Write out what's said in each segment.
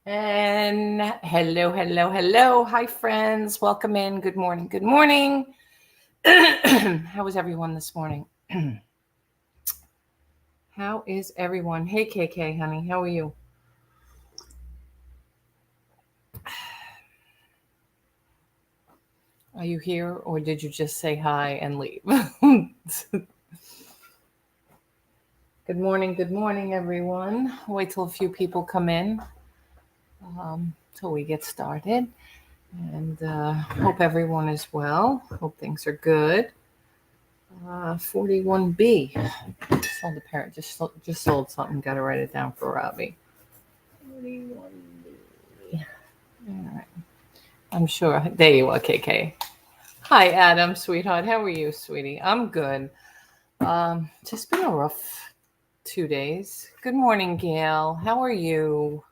And hello, hello, hello. Hi, friends. Welcome in. Good morning. Good morning. How is everyone this morning? How is everyone? Hey, KK, honey. How are you? Are you here or did you just say hi and leave? Good morning, everyone. Wait till a few people come in till we get started. And hope everyone is well. Hope things are good. 41B. Sold a parrot. Just sold something. Got to write it down for Robbie. 41B. All right. I'm sure. There you are, KK. Hi, Adam, sweetheart. How are you, sweetie? I'm good. Just been a rough 2 days. Good morning, Gail. How are you?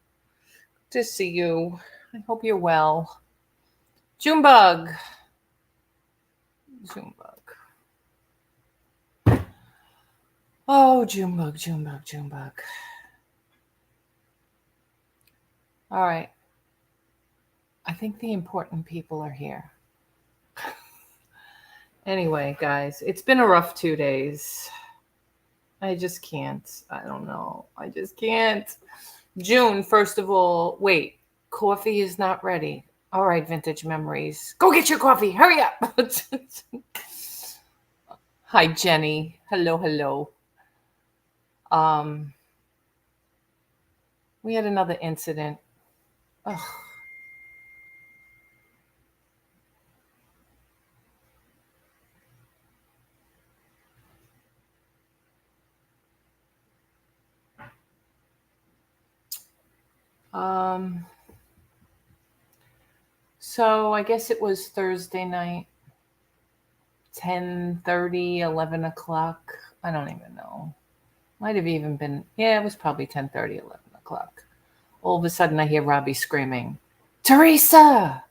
Good to see you. I hope you're well. Junebug. Junebug. Oh, Junebug, Junebug, Junebug. All right. I think the important people are here. Anyway, guys, it's been a rough 2 days. I just can't. I don't know. I just can't. June, first of all, wait, coffee is not ready. All right, vintage memories. Go get your coffee. Hurry up. Hi, Jenny. Hello, hello. Um, we had another incident. Ugh. Um, so I guess it was Thursday night, 10:30, 11 o'clock. I don't even know. Might have even been, yeah, it was probably 10:30, 11 o'clock. All of a sudden I hear Robbie screaming, Teresa,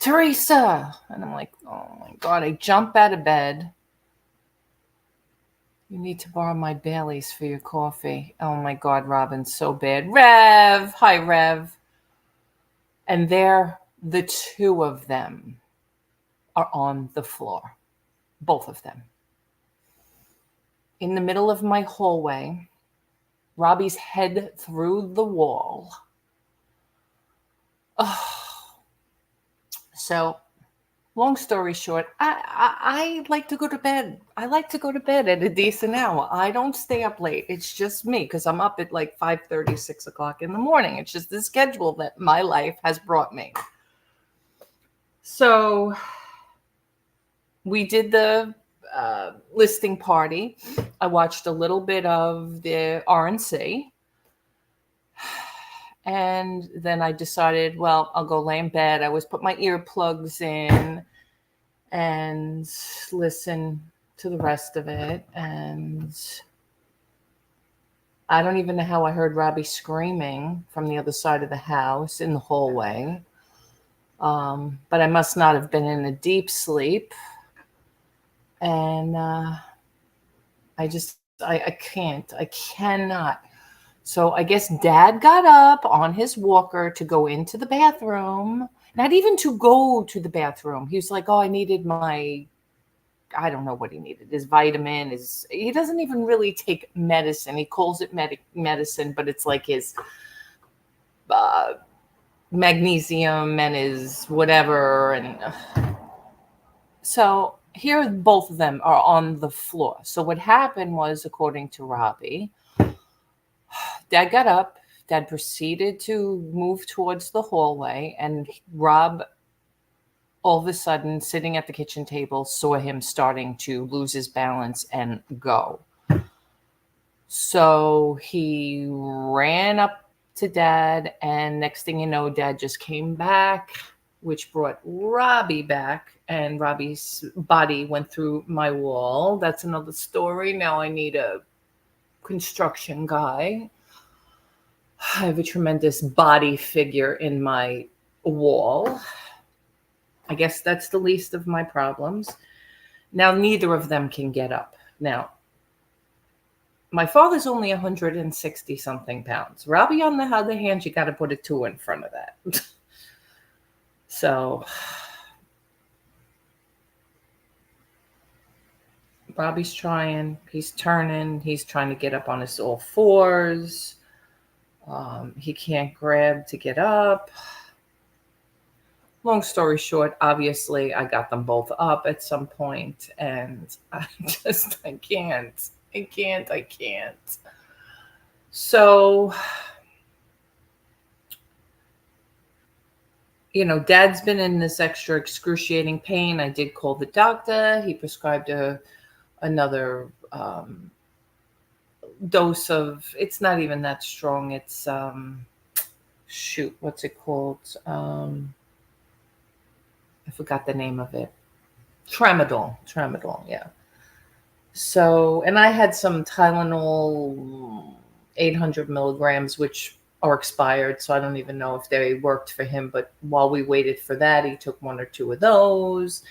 Teresa. And I'm like, oh my God. I jump out of bed. You need to borrow my Bailey's for your coffee. Oh my God, Robin, so bad. Rev. Hi, Rev. And there, the two of them are on the floor. Both of them. In the middle of my hallway, Robbie's head through the wall. Oh. So, long story short, I like to go to bed. I like to go to bed at a decent hour. I don't stay up late. It's just me because I'm up at like 5:30, 6 o'clock in the morning. It's just the schedule that my life has brought me. So we did the listing party. I watched a little bit of the RNC. And then I decided, well, I'll go lay in bed. I always put my earplugs in and listen to the rest of it. And I don't even know how I heard Robbie screaming from the other side of the house in the hallway. But I must not have been in a deep sleep. And I can't. I cannot. So I guess Dad got up on his walker to go into the bathroom. Not even to go to the bathroom. He was like, oh, I needed my, I don't know what he needed. His vitamin, he doesn't even really take medicine. He calls it medicine, but it's like his magnesium and his whatever. And so here both of them are on the floor. So what happened was, according to Robbie, Dad got up. Dad proceeded to move towards the hallway, and Rob, all of a sudden, sitting at the kitchen table, saw him starting to lose his balance and go. So he ran up to Dad, and next thing you know, Dad just came back, which brought Robbie back, and Robbie's body went through my wall. That's another story. Now I need a construction guy. I have a tremendous body figure in my wall. I guess that's the least of my problems. Now, neither of them can get up. Now, My father's only 160 something pounds. Robbie, on the other hand, you got to put a 2 in front of that. So Robbie's trying, he's turning, he's trying to get up on his all fours. He can't grab to get up. Long story short, obviously, I got them both up at some point, and I can't. So, Dad's been in this extra excruciating pain. I did call the doctor. He prescribed another dose of, it's not even that strong. It's, what's it called? I forgot the name of it. Tramadol, yeah. So, and I had some Tylenol 800 milligrams, which are expired, so I don't even know if they worked for him. But while we waited for that, he took 1 or 2 of those.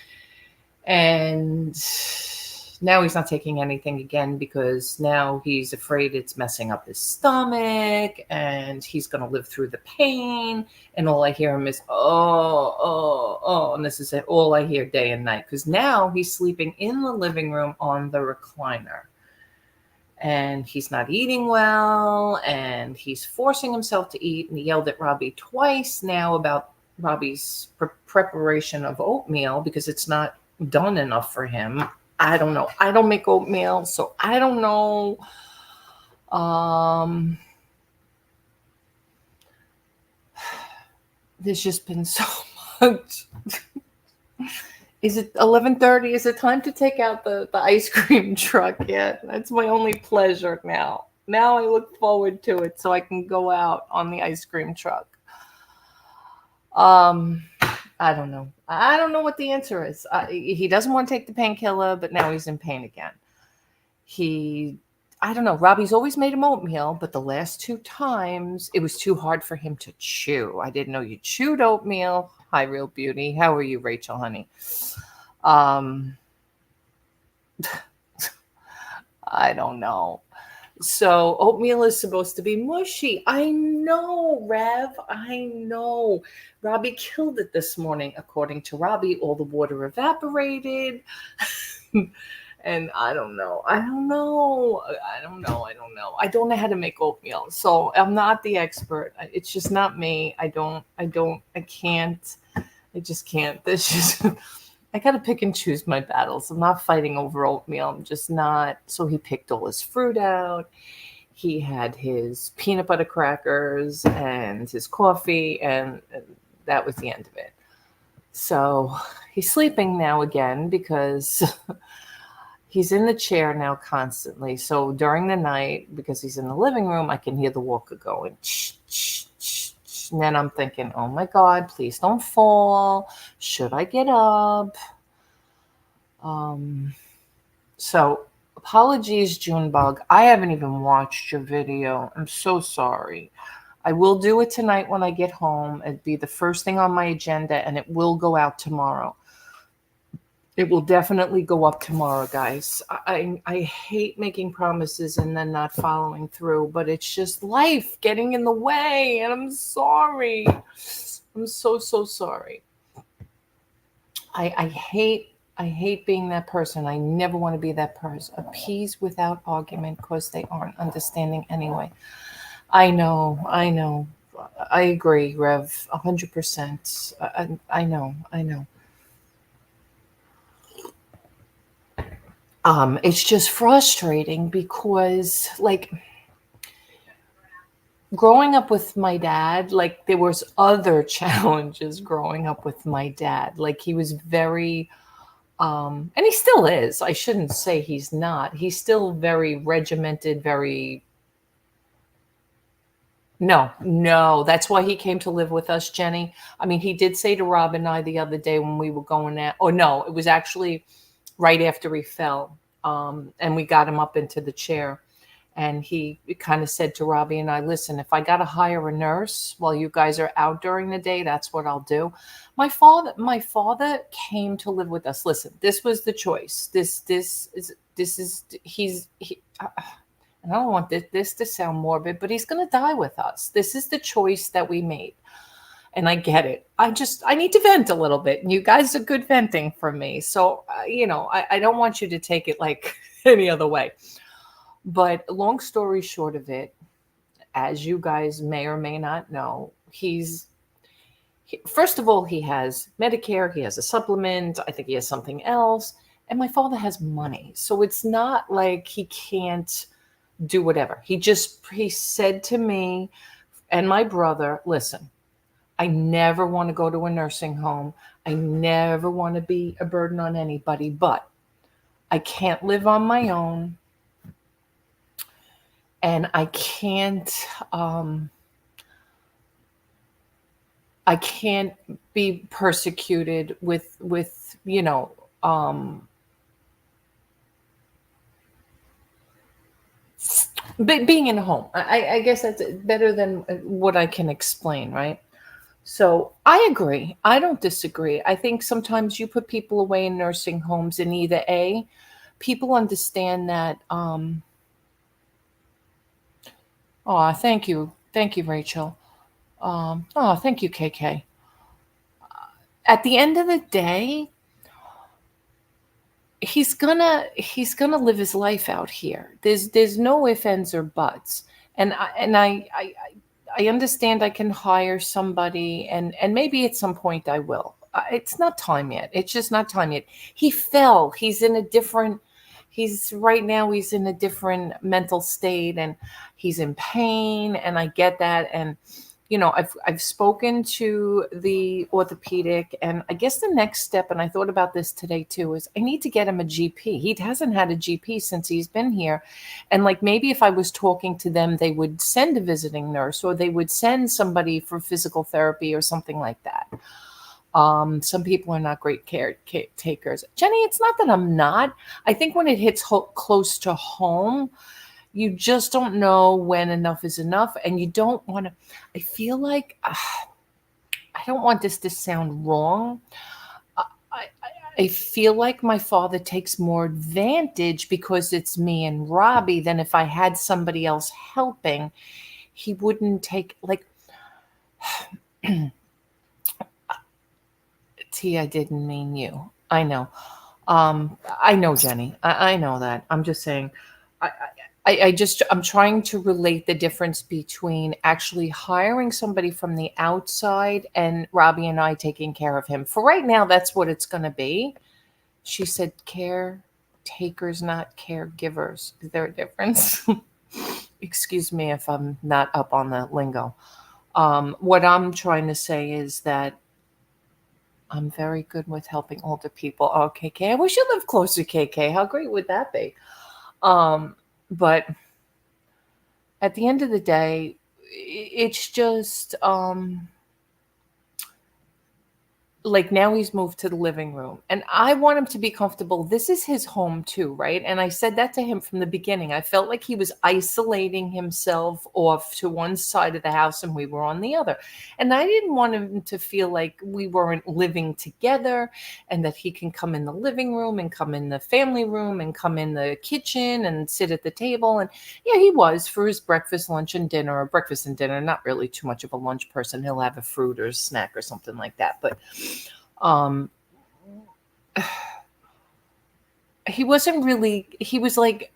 And now he's not taking anything again because now he's afraid it's messing up his stomach and he's going to live through the pain. And all I hear him is, oh. And this is all I hear day and night, because now he's sleeping in the living room on the recliner. And he's not eating well, and he's forcing himself to eat. And he yelled at Robbie twice now about Robbie's preparation of oatmeal because it's not done enough for him. I don't know. I don't make oatmeal, so I don't know. There's just been so much. Is it 11:30? Is it time to take out the ice cream truck yet? That's my only pleasure now. Now I look forward to it so I can go out on the ice cream truck. I don't know. I don't know what the answer is. He doesn't want to take the painkiller, but now he's in pain again. I don't know. Robbie's always made him oatmeal, but the last 2 times it was too hard for him to chew. I didn't know you chewed oatmeal. Hi, Real Beauty. How are you, Rachel, honey? I don't know. So oatmeal is supposed to be mushy. I know, Rev. I know. Robbie killed it this morning. According to Robbie, all the water evaporated. And I don't know. I don't know how to make oatmeal. So I'm not the expert. It's just not me. I can't. I just can't. I got to pick and choose my battles. I'm not fighting over oatmeal. I'm just not. So he picked all his fruit out. He had his peanut butter crackers and his coffee, and that was the end of it. So he's sleeping now again because he's in the chair now constantly. So during the night, because he's in the living room, I can hear the walker going. And then I'm thinking, oh my God, please don't fall. Should I get up? So apologies, Junebug. I haven't even watched your video. I'm so sorry. I will do it tonight when I get home. It'd be the first thing on my agenda, and it will go out tomorrow. It will definitely go up tomorrow, guys. I hate making promises and then not following through, but it's just life getting in the way, and I'm sorry. I'm so sorry. I hate being that person. I never want to be that person. Appease without argument because they aren't understanding anyway. I know. I agree, Rev, 100%. I know. It's just frustrating because, like, growing up with my dad, like, there was other challenges growing up with my dad. Like, he was very, and he still is. I shouldn't say he's not. He's still very regimented, very... No, that's why he came to live with us, Jenny. I mean, he did say to Rob and I the other day when we were going out, no, it was actually right after he fell, and we got him up into the chair, and he kind of said to Robbie and I, listen, if I got to hire a nurse while you guys are out during the day, that's what I'll do. My father came to live with us. Listen, this was the choice. And I don't want this to sound morbid, but he's going to die with us. This is the choice that we made. And I get it. I need to vent a little bit. And you guys are good venting for me. So, I don't want you to take it like any other way. But long story short of it, as you guys may or may not know, first of all, he has Medicare, he has a supplement, I think he has something else. And my father has money. So it's not like he can't do whatever. He said to me and my brother, listen, I never want to go to a nursing home. I never want to be a burden on anybody, but I can't live on my own. And I can't be persecuted with being in a home. I guess that's better than what I can explain, right? So I agree. I don't disagree. I think sometimes you put people away in nursing homes, and either people understand that. Oh, thank you, Rachel. Oh, thank you, KK. At the end of the day, he's gonna live his life out here. There's no ifs, ands, or buts. And I understand I can hire somebody, and maybe at some point I will. It's not time yet. It's just not time yet. He fell. He's right now, he's in a different mental state, and he's in pain, and I get that. And I've spoken to the orthopedic, and I guess the next step, and I thought about this today too, is I need to get him a GP. He hasn't had a GP since he's been here. And like, maybe if I was talking to them, they would send a visiting nurse, or they would send somebody for physical therapy or something like that. Some people are not great caretakers. Jenny, it's not that I'm not. I think when it hits close to home, you just don't know when enough is enough, and you don't want to. I feel like I don't want this to sound wrong. I feel like my father takes more advantage because it's me and Robbie than if I had somebody else helping. He wouldn't take, like, T, I didn't mean you. I know. I know, Jenny. I know that. I'm just saying. I'm trying to relate the difference between actually hiring somebody from the outside and Robbie and I taking care of him. For right now, that's what it's going to be. She said caretakers, not caregivers. Is there a difference? Excuse me if I'm not up on the lingo. What I'm trying to say is that I'm very good with helping older people. Oh, KK, I wish you lived closer, KK. How great would that be? But at the end of the day, it's just like, now he's moved to the living room, and I want him to be comfortable. This is his home too, right? And I said that to him from the beginning. I felt like he was isolating himself off to one side of the house and we were on the other. And I didn't want him to feel like we weren't living together, and that he can come in the living room and come in the family room and come in the kitchen and sit at the table. And yeah, he was for his breakfast, lunch, and dinner, or breakfast and dinner. Not really too much of a lunch person. He'll have a fruit or a snack or something like that. But he was like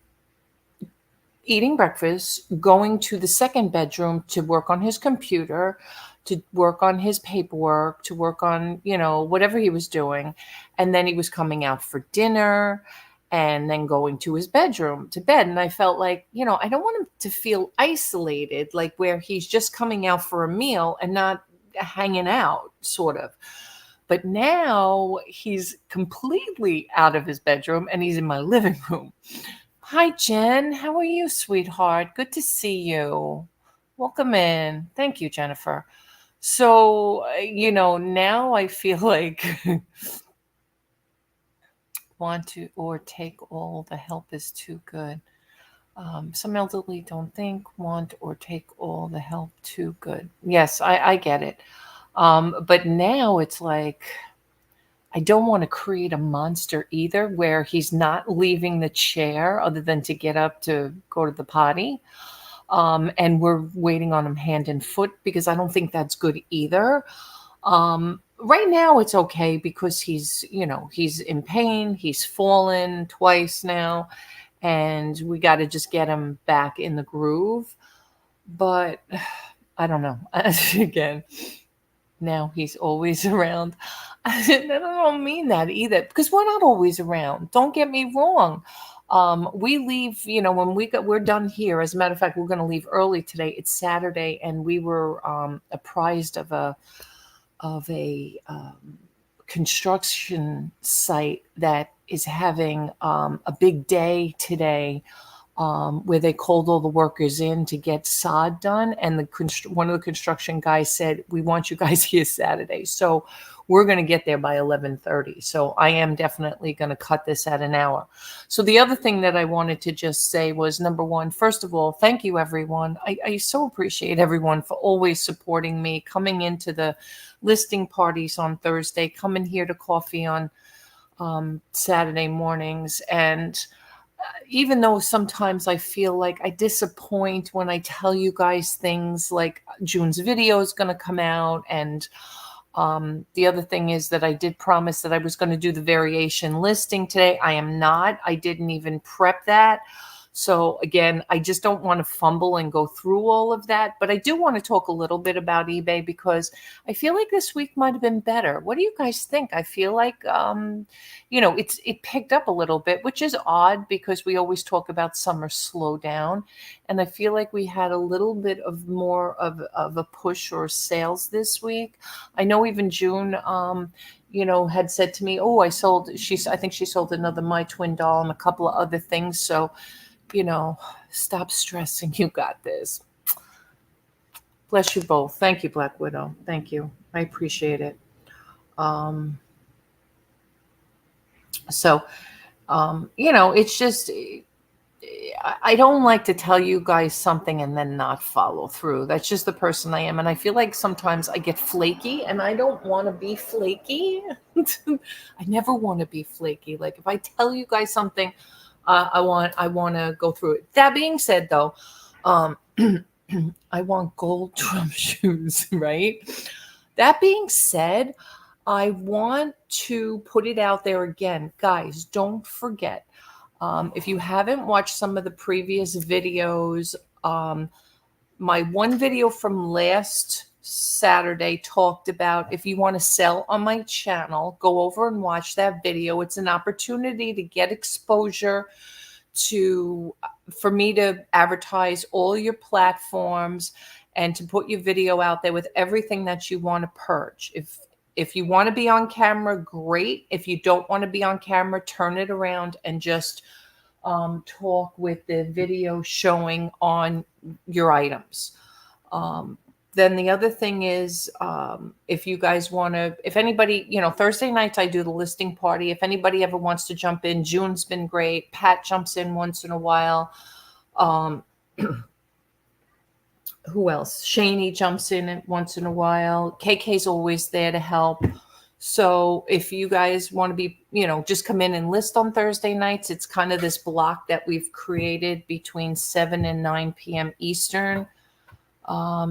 eating breakfast, going to the second bedroom to work on his computer, to work on his paperwork, to work on, whatever he was doing. And then he was coming out for dinner, and then going to his bedroom to bed. And I felt like, I don't want him to feel isolated, like where he's just coming out for a meal and not hanging out, sort of. But now he's completely out of his bedroom and he's in my living room. Hi, Jen. How are you, sweetheart? Good to see you. Welcome in. Thank you, Jennifer. So, now I feel like want to or take all the help is too good. Some elderly don't think, want, or take all the help too good. Yes, I get it. But now it's like, I don't want to create a monster either where he's not leaving the chair other than to get up to go to the potty. And we're waiting on him hand and foot, because I don't think that's good either. Right now it's okay because he's in pain. He's fallen twice now, and we got to just get him back in the groove. But I don't know. Again, now he's always around. I don't mean that either, because we're not always around. Don't get me wrong. We leave, when we're done here. As a matter of fact, we're going to leave early today. It's Saturday, and we were apprised of a construction site that is having a big day today, where they called all the workers in to get sod done. And one of the construction guys said, "We want you guys here Saturday." So we're going to get there by 11:30. So I am definitely going to cut this at an hour. So the other thing that I wanted to just say was, number one, first of all, thank you, everyone. I so appreciate everyone for always supporting me, coming into the listing parties on Thursday, coming here to coffee on Saturday mornings. And even though sometimes I feel like I disappoint when I tell you guys things like June's video is going to come out, and the other thing is that I did promise that I was going to do the variation listing today. I am not. I didn't even prep that. So again, I just don't want to fumble and go through all of that. But I do want to talk a little bit about eBay, because I feel like this week might have been better. What do you guys think? I feel like, it picked up a little bit, which is odd because we always talk about summer slowdown. And I feel like we had a little bit of more of a push or sales this week. I know even June, had said to me, "Oh, I think she sold another My Twin doll and a couple of other things." So, stop stressing. You got this. Bless you both. Thank you, Black Widow. Thank you. I appreciate it. It's just, I don't like to tell you guys something and then not follow through. That's just the person I am. And I feel like sometimes I get flaky, and I don't want to be flaky. I never want to be flaky. Like, if I tell you guys something, I want to go through it. That being said, though, I want gold drum shoes, right? That being said, I want to put it out there again. Guys, don't forget, if you haven't watched some of the previous videos, my one video from last Saturday talked about, if you want to sell on my channel, go over and watch that video. It's an opportunity to get exposure for me to advertise all your platforms and to put your video out there with everything that you want to purge. If you want to be on camera, great. If you don't want to be on camera, turn it around and just talk with the video showing on your items. Then the other thing is, if you guys want to, if anybody, Thursday nights I do the listing party. If anybody ever wants to jump in, June's been great. Pat jumps in once in a while. Who else? Shaney jumps in once in a while. KK's always there to help. So if you guys want to be, just come in and list on Thursday nights, it's kind of this block that we've created between 7 and 9 p.m. Eastern.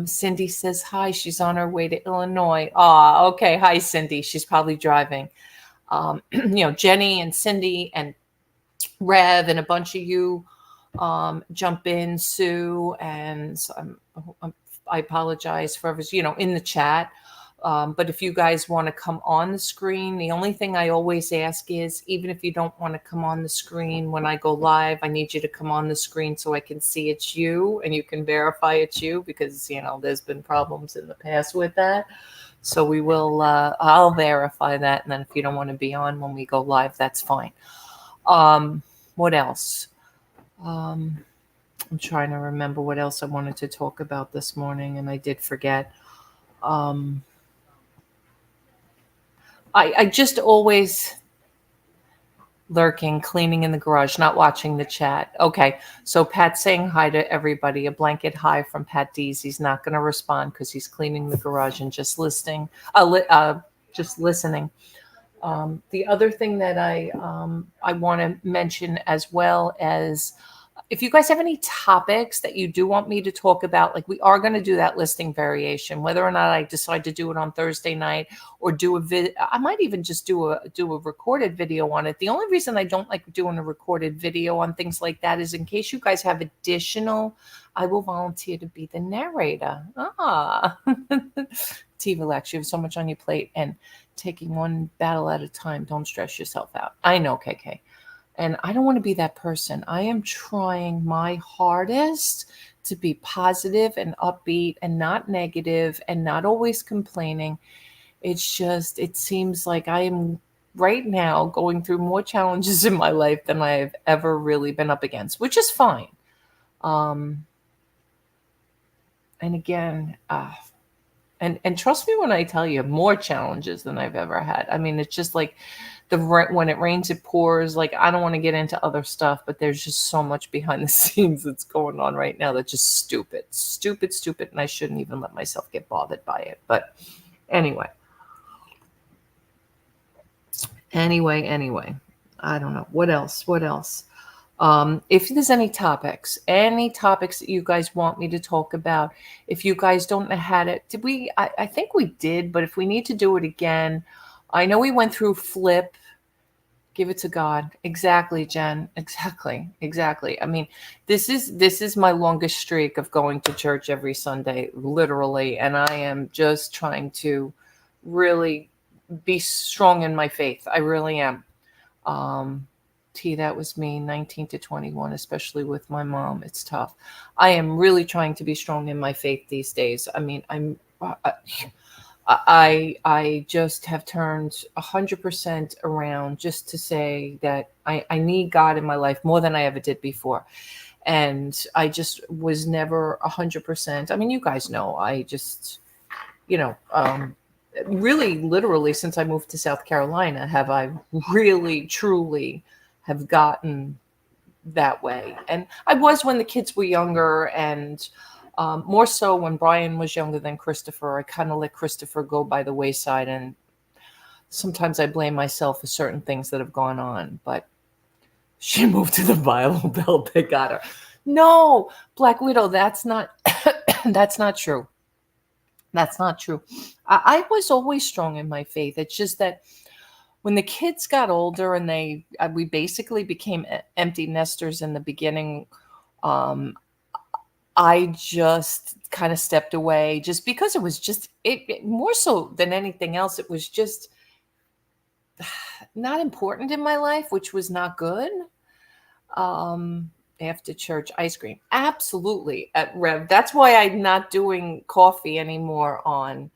Cindy says hi. She's on her way to Illinois. Okay. Hi, Cindy. She's probably driving. Jenny and Cindy and Rev and a bunch of you jump in, Sue, and I apologize for others, in the chat. But if you guys want to come on the screen, the only thing I always ask is, even if you don't want to come on the screen when I go live, I need you to come on the screen so I can see it's you and you can verify it's you, because, there's been problems in the past with that. So we will, I'll verify that. And then if you don't want to be on when we go live, that's fine. What else? I'm trying to remember what else I wanted to talk about this morning, and I did forget. I just always lurking, cleaning in the garage, not watching the chat. Okay, so Pat's saying hi to everybody. A blanket hi from Pat Dees. He's not going to respond because he's cleaning the garage and just listening. The other thing that I want to mention as well as if you guys have any topics that you do want me to talk about, like we are going to do that listing variation, whether or not I decide to do it on Thursday night or do a I might even just do a recorded video on it. The only reason I don't like doing a recorded video on things like that is in case you guys have additional, I will volunteer to be the narrator. T, relax. You have so much on your plate and taking one battle at a time. Don't stress yourself out. I know, KK. And I don't want to be that person. I am trying my hardest to be positive and upbeat and not negative and not always complaining. It's just, it seems like I am right now going through more challenges in my life than I've ever really been up against, which is fine. And again, and trust me when I tell you, more challenges than I've ever had. I mean, it's just like when it rains, it pours. Like, I don't want to get into other stuff, but there's just so much behind the scenes that's going on right now that's just stupid, and I shouldn't even let myself get bothered by it. But anyway, I don't know. What else? If there's any topics that you guys want me to talk about, if you guys don't know how to, did we, I think we did, but if we need to do it again, I know we went through flip, give it to God. Exactly, Jen. Exactly. I mean, this is my longest streak of going to church every Sunday, literally. And I am just trying to really be strong in my faith. I really am. T, that was me, 19 to 21, especially with my mom. It's tough. I am really trying to be strong in my faith these days. I mean, I just have turned 100% around just to say that I need God in my life more than I ever did before. And I just was never 100%. I mean, you guys know, I just, really literally since I moved to South Carolina, have I really, truly have gotten that way. And I was when the kids were younger, and more so when Brian was younger than Christopher. I kind of let Christopher go by the wayside, and sometimes I blame myself for certain things that have gone on. But she moved to the Bible Belt. They got her. No, Black Widow, that's not that's not true. That's not true. I was always strong in my faith. It's just that when the kids got older and we basically became empty nesters in the beginning, I just kind of stepped away just because it was just it more so than anything else. It was just not important in my life, which was not good. After church ice cream, absolutely at Rev. That's why I'm not doing coffee anymore on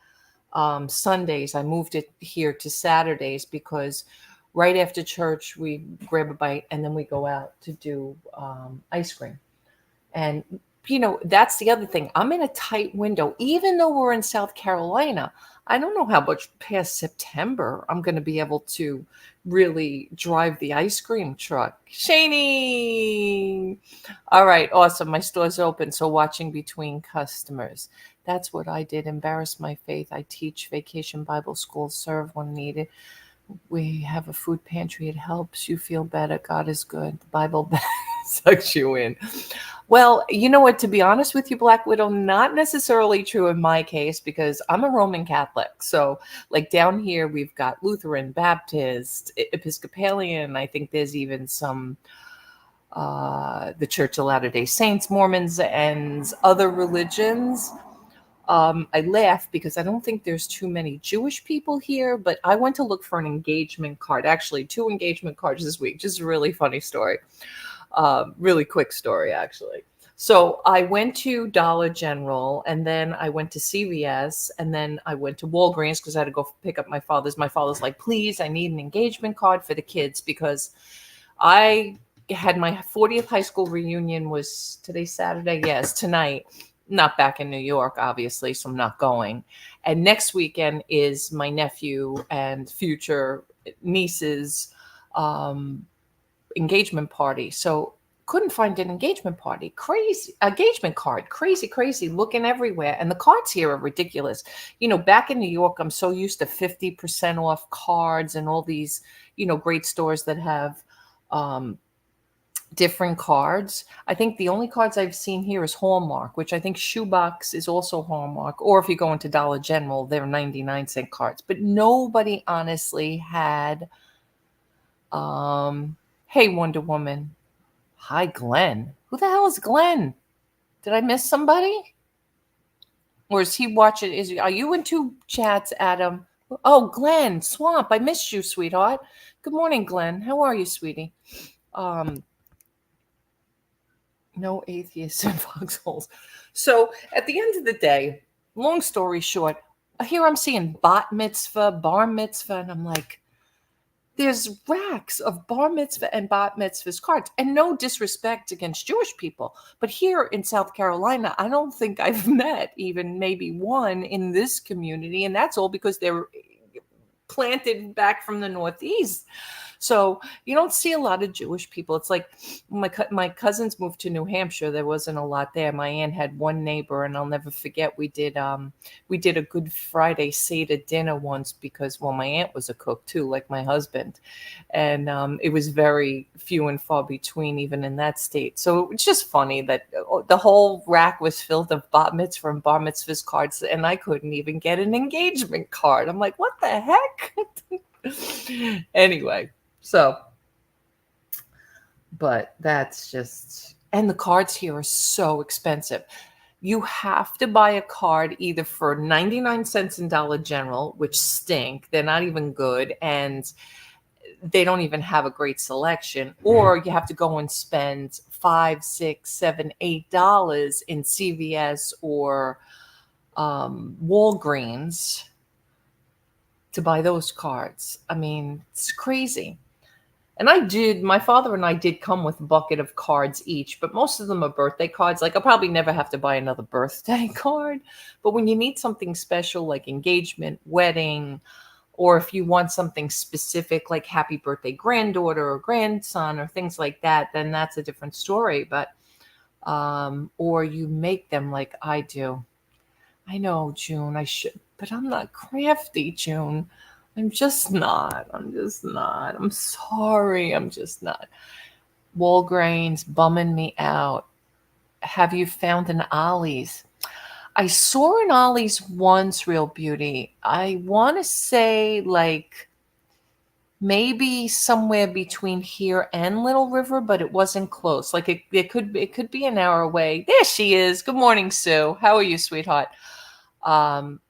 Sundays. I moved it here to Saturdays because right after church we grab a bite and then we go out to do ice cream. And that's the other thing. I'm in a tight window. Even though we're in South Carolina, I don't know how much past September I'm going to be able to really drive the ice cream truck. Shani! All right, awesome. My store's open, so watching between customers. That's what I did. Embarrass my faith. I teach Vacation Bible School, serve when needed. We have a food pantry. It helps you feel better. God is good. The Bible sucks you in. Well, you know what? To be honest with you, Black Widow, not necessarily true in my case because I'm a Roman Catholic. So like down here, we've got Lutheran, Baptist, Episcopalian. I think there's even some the Church of Latter-day Saints, Mormons, and other religions. I laugh because I don't think there's too many Jewish people here, but I went to look for an engagement card. Actually, 2 engagement cards this week. Just a really funny story. Really quick story, actually. So I went to Dollar General, and then I went to CVS, and then I went to Walgreens because I had to go pick up my father's. My father's like, please, I need an engagement card for the kids because I had my 40th high school reunion was today, Saturday. Yes, tonight. Not back in New York, obviously, so I'm not going. And next weekend is my nephew and future niece's engagement party. So couldn't find an engagement party. Crazy. Engagement card. Crazy. Looking everywhere. And the cards here are ridiculous. Back in New York, I'm so used to 50% off cards and all these, great stores that have different cards. I think the only cards I've seen here is Hallmark, which I think Shoebox is also Hallmark. Or if you go into Dollar General, they're 99-cent cards. But nobody honestly had, hey, Wonder Woman. Hi, Glenn. Who the hell is Glenn? Did I miss somebody? Or is he watching? Are you in two chats, Adam? Oh, Glenn, Swamp. I missed you, sweetheart. Good morning, Glenn. How are you, sweetie? No atheists in foxholes. So at the end of the day, long story short, here I'm seeing bat mitzvah, bar mitzvah, and I'm like, there's racks of bar mitzvah and bat mitzvahs cards. And no disrespect against Jewish people, but here in South Carolina, I don't think I've met even maybe one in this community. And that's all because they're planted back from the Northeast. So you don't see a lot of Jewish people. It's like my cousins moved to New Hampshire. There wasn't a lot there. My aunt had one neighbor, and I'll never forget. We did a Good Friday Seder dinner once because, well, my aunt was a cook too, like my husband, and it was very few and far between even in that state. So it's just funny that the whole rack was filled of bat mitzvah and bar mitzvahs cards, and I couldn't even get an engagement card. I'm like, what the heck? Anyway. So, but that's just, and the cards here are so expensive. You have to buy a card either for 99 cents in Dollar General, which stink. They're not even good. And they don't even have a great selection, or you have to go and spend $5, $6, $7, $8 in CVS or Walgreens to buy those cards. I mean, it's crazy. And my father and I did come with a bucket of cards each, but most of them are birthday cards. Like, I'll probably never have to buy another birthday card. But when you need something special like engagement, wedding, or if you want something specific like happy birthday granddaughter or grandson or things like that, then that's a different story. But, or you make them like I do. I know, June, I should, but I'm not crafty, June. I'm just not. I'm sorry. I'm just not. Walgreens bumming me out. Have you found an Ollie's? I saw an Ollie's once, Real Beauty. I want to say like maybe somewhere between here and Little River, but it wasn't close. Like it could be an hour away. There she is. Good morning, Sue. How are you, sweetheart?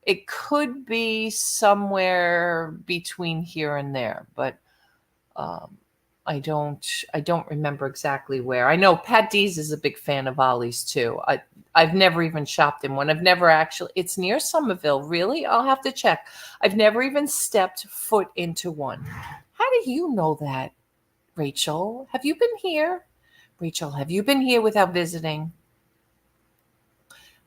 It could be somewhere between here and there, but I don't remember exactly where. I know Pat Dees is a big fan of Ollie's too. I've never even shopped in one. I've never actually. It's near Summerville. Really? I'll have to check. I've never even stepped foot into one. How do you know that, Rachel? Have you been here? Rachel, have you been here without visiting?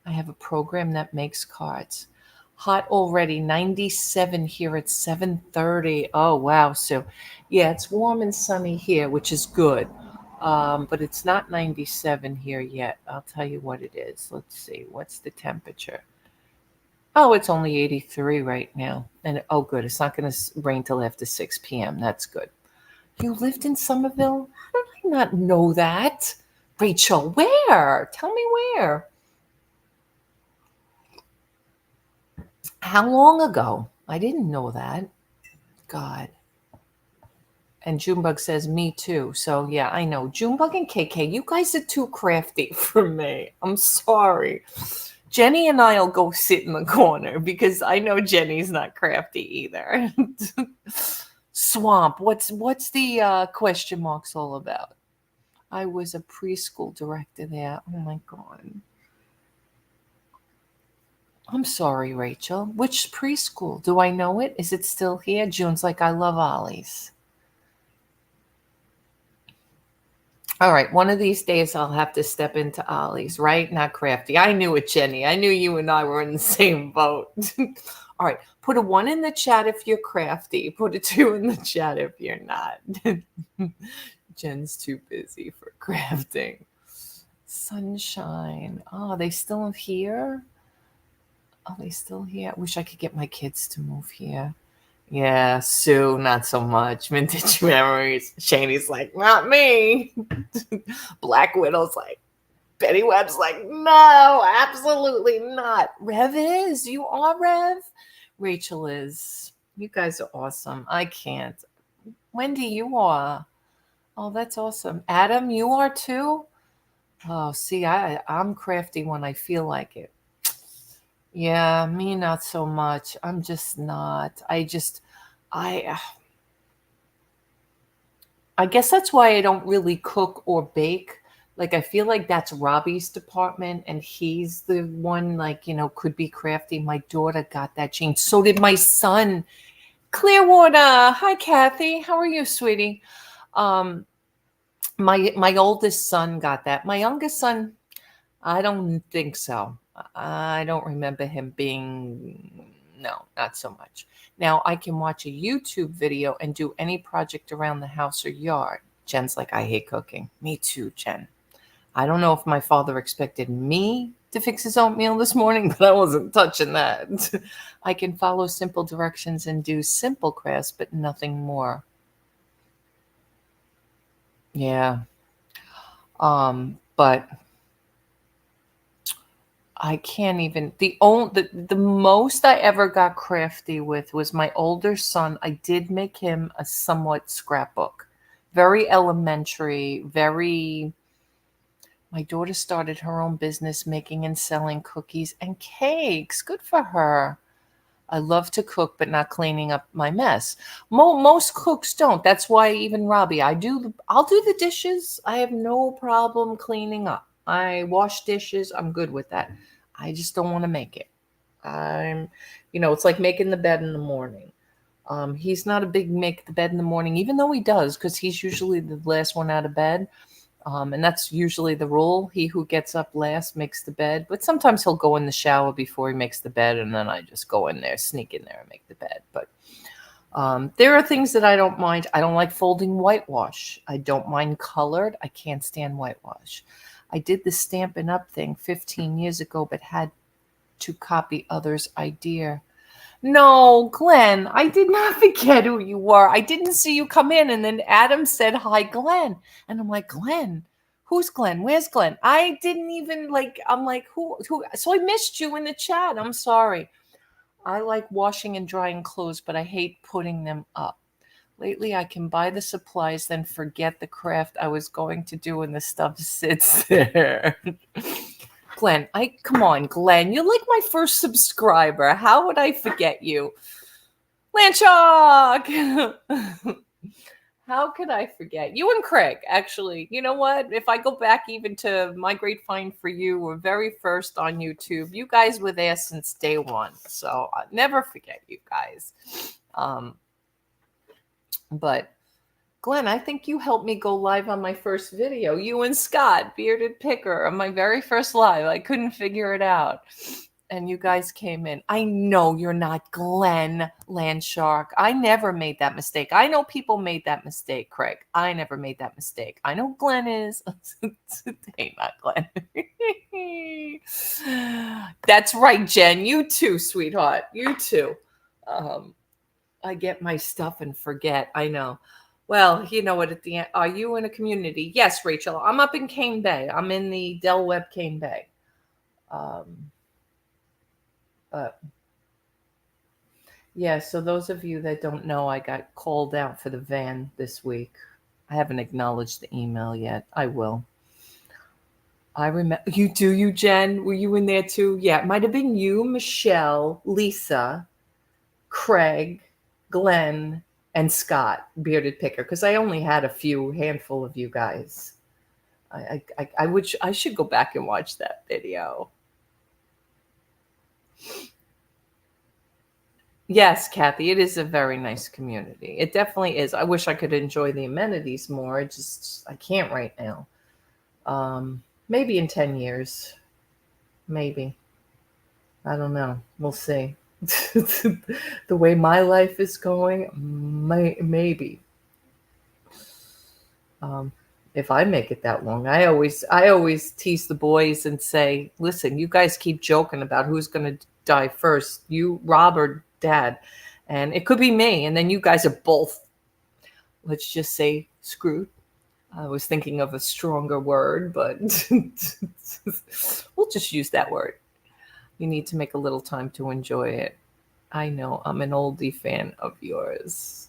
I have a program that makes cards. Hot already, 97 here at 7:30. Oh, wow. So, yeah, it's warm and sunny here, which is good. But it's not 97 here yet. I'll tell you what it is. Let's see. What's the temperature? Oh, it's only 83 right now. And, oh, good. It's not going to rain till after 6 p.m. That's good. You lived in Summerville? How did I not know that? Rachel, where? Tell me where. How long ago? I didn't know that. God. And Junebug says, me too. So, yeah, I know. Junebug and KK, you guys are too crafty for me. I'm sorry. Jenny and I will go sit in the corner because I know Jenny's not crafty either. Swamp, what's the question marks all about? I was a preschool director there. Oh, my God. I'm sorry, Rachel. Which preschool? Do I know it? Is it still here? June's like, I love Ollie's. All right, one of these days I'll have to step into Ollie's, right? Not crafty. I knew it, Jenny. I knew you and I were in the same boat. All right, put a 1 in the chat if you're crafty. Put a 2 in the chat if you're not. Jen's too busy for crafting. Sunshine. Oh, they still here? Are they still here? I wish I could get my kids to move here. Yeah, Sue, not so much. Vintage memories. Shane's like, not me. Black Widow's like, Betty Webb's like, no, absolutely not. Rev is. You are Rev. Rachel is. You guys are awesome. I can't. Wendy, you are. Oh, that's awesome. Adam, you are too? Oh, see, I'm crafty when I feel like it. Yeah, me not so much. I'm just not. I I guess that's why I don't really cook or bake. Like I feel like that's Robbie's department and he's the one like, could be crafty. My daughter got that gene. So did my son. Clearwater. Hi Kathy. How are you, sweetie? Um my oldest son got that. My youngest son, I don't think so. I don't remember him being, no, not so much. Now I can watch a YouTube video and do any project around the house or yard. Jen's like, I hate cooking. Me too, Jen. I don't know if my father expected me to fix his oatmeal this morning, but I wasn't touching that. I can follow simple directions and do simple crafts, but nothing more. Yeah. But I can't even the most I ever got crafty with was my older son. I did make him a somewhat scrapbook. Very elementary, very my daughter started her own business making and selling cookies and cakes. Good for her. I love to cook, but not cleaning up my mess. Most cooks don't. That's why even Robbie, I'll do the dishes. I have no problem cleaning up. I wash dishes. I'm good with that. I just don't want to make it. It's like making the bed in the morning. He's not a big make the bed in the morning, even though he does, because he's usually the last one out of bed. And that's usually the rule. He who gets up last makes the bed. But sometimes he'll go in the shower before he makes the bed, and then I just go in there, sneak in there, and make the bed. But there are things that I don't mind. I don't like folding whitewash. I don't mind colored. I can't stand whitewash. I did the Stampin' Up thing 15 years ago, but had to copy others' idea. No, Glenn, I did not forget who you were. I didn't see you come in. And then Adam said, hi, Glenn. And I'm like, Glenn, who's Glenn? Where's Glenn? I didn't even I'm like, who? So I missed you in the chat. I'm sorry. I like washing and drying clothes, but I hate putting them up. Lately, I can buy the supplies, then forget the craft I was going to do, and the stuff sits there. Glenn, come on, Glenn. You're like my first subscriber. How would I forget you? Landshark! How could I forget? You and Craig, actually. You know what? If I go back even to my great find for you, were very first on YouTube. You guys were there since day one. So I'll never forget you guys. But Glenn, I think you helped me go live on my first video. You and Scott, Bearded Picker, on my very first live. I couldn't figure it out. And you guys came in. I know you're not Glenn Landshark. I never made that mistake. I know people made that mistake, Craig. I never made that mistake. I know Glenn is. Hey, not Glenn. That's right, Jen. You too, sweetheart. You too. I get my stuff and forget. I know. Well, you know what, at the end, are you in a community? Yes, Rachel. I'm up in Cane Bay. I'm in the Del Webb Cane Bay. Yeah, so those of you that don't know, I got called out for the van this week. I haven't acknowledged the email yet. I will. I remember. You, Jen? Were you in there too? Yeah, it might have been you, Michelle, Lisa, Craig, Glenn, and Scott, Bearded Picker, because I only had a handful of you guys. I should go back and watch that video. Yes, Kathy, it is a very nice community. It definitely is. I wish I could enjoy the amenities more. I can't right now. Maybe in 10 years. Maybe. I don't know. We'll see. The way my life is going, maybe. If I make it that long. I always tease the boys and say, listen, you guys keep joking about who's going to die first, you, Rob, or Dad. And it could be me. And then you guys are both, let's just say, screwed. I was thinking of a stronger word, but we'll just use that word. You need to make a little time to enjoy it. I know I'm an oldie fan of yours.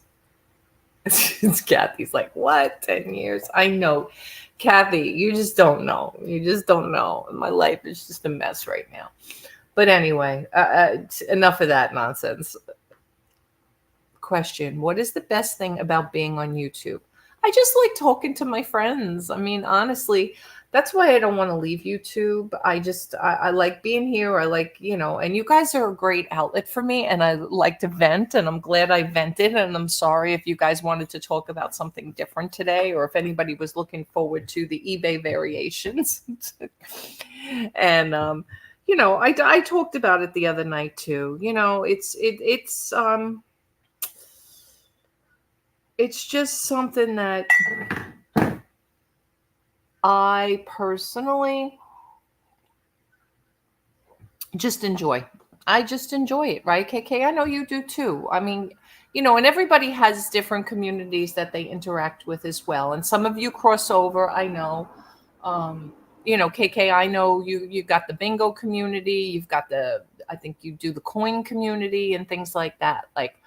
Kathy's like, what? 10 years? I know. Kathy, you just don't know. You just don't know. My life is just a mess right now. But anyway, enough of that nonsense. Question: what is the best thing about being on YouTube? I just like talking to my friends. I mean, honestly, that's why I don't want to leave YouTube. I like being here. I like, and you guys are a great outlet for me, and I like to vent, and I'm glad I vented, and I'm sorry if you guys wanted to talk about something different today, or if anybody was looking forward to the eBay variations. And, I talked about it the other night too. It's just something that I personally just enjoy. I just enjoy it, right, KK? I know you do too. I mean, and everybody has different communities that they interact with as well. And some of you cross over, I know. KK, I know you got the bingo community. You've got I think you do the coin community and things like that. Like,